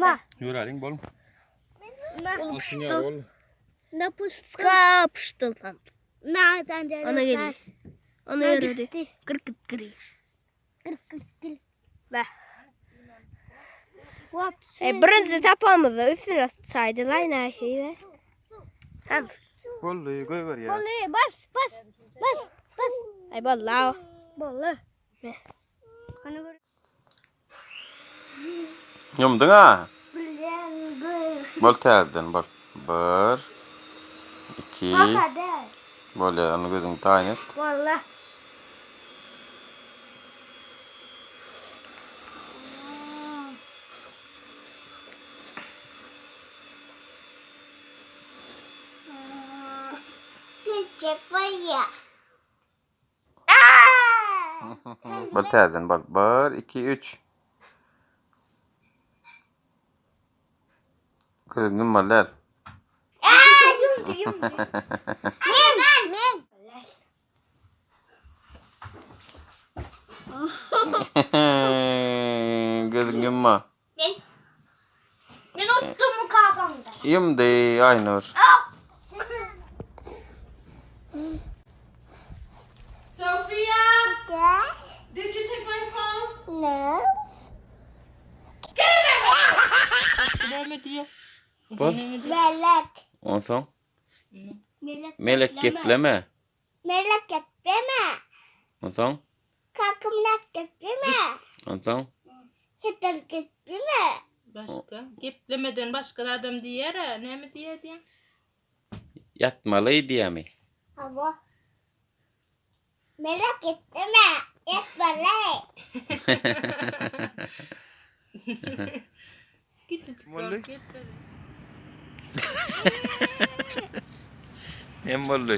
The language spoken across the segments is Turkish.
Na. Yuraling bol. Pıştı. Ne pıştı? Ska pıştı lan. Nereden geliyor? Ana geliyor. Ana yaradı. Kırkıt kırı. Ve. Birinci tapamızda üstüne saydılar ne şeyle. Tamam. Bolluyu koy ver ya. Bollu bas. Ay vallahi. Bollu. Ne? Yumdun ha. Bol terden bol. 1 2 bol ya onu gözün tayin et. Vallahi. Bol terden bol. 1 2 3. Gözün numaralar. Yumdu. Men. Gözün yumma. Ben unuttum mu kavgamda? Yumdu Aynur. Sophia, Yeah. did you take my phone? No. Bol. Melek. On son. Melek. Melek gepleme. Melek getleme. On son. Kalkımnak getleme. On son. Hitter getleme. Başka? Geplemeden başka adam diyer ha. Ne mi diyer diye? Yatmalı diye mi? Ama. Melek getleme. Yetmeli. Küçücük Vallahi. gepledi. Hem bollu.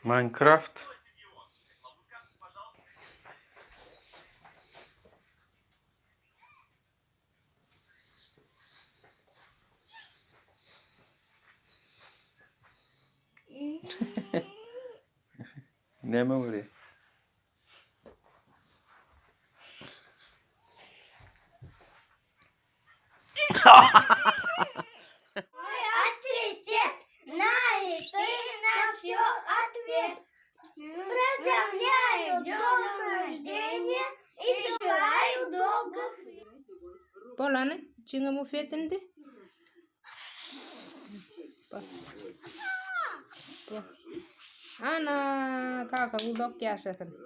Minecraft. Ne mi vuruyor? Ответит на ты на все ответ. Поздравляю дом рождения и желаю долгих лет. Bolanı içine mufetindi. Bak. Bak. Ana kaka buldak yaşatın.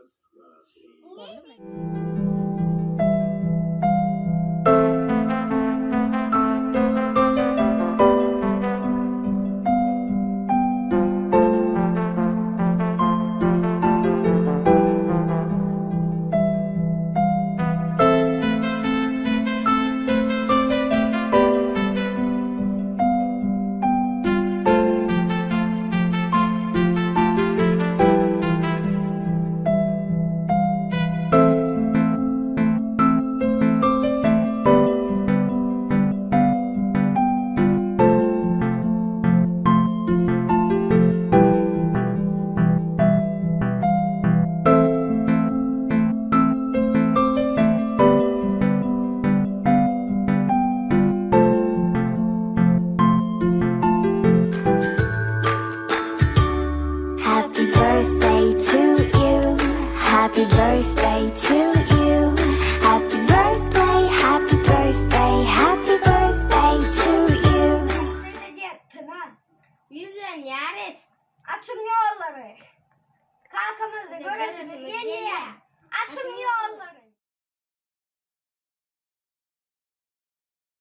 Happy birthday to you. Happy birthday to you. Happy birthday, happy birthday, happy birthday to you. Yüzden yarız. Açın yolları. Kalkımızda görüşürüz geliyor. Açın yolları.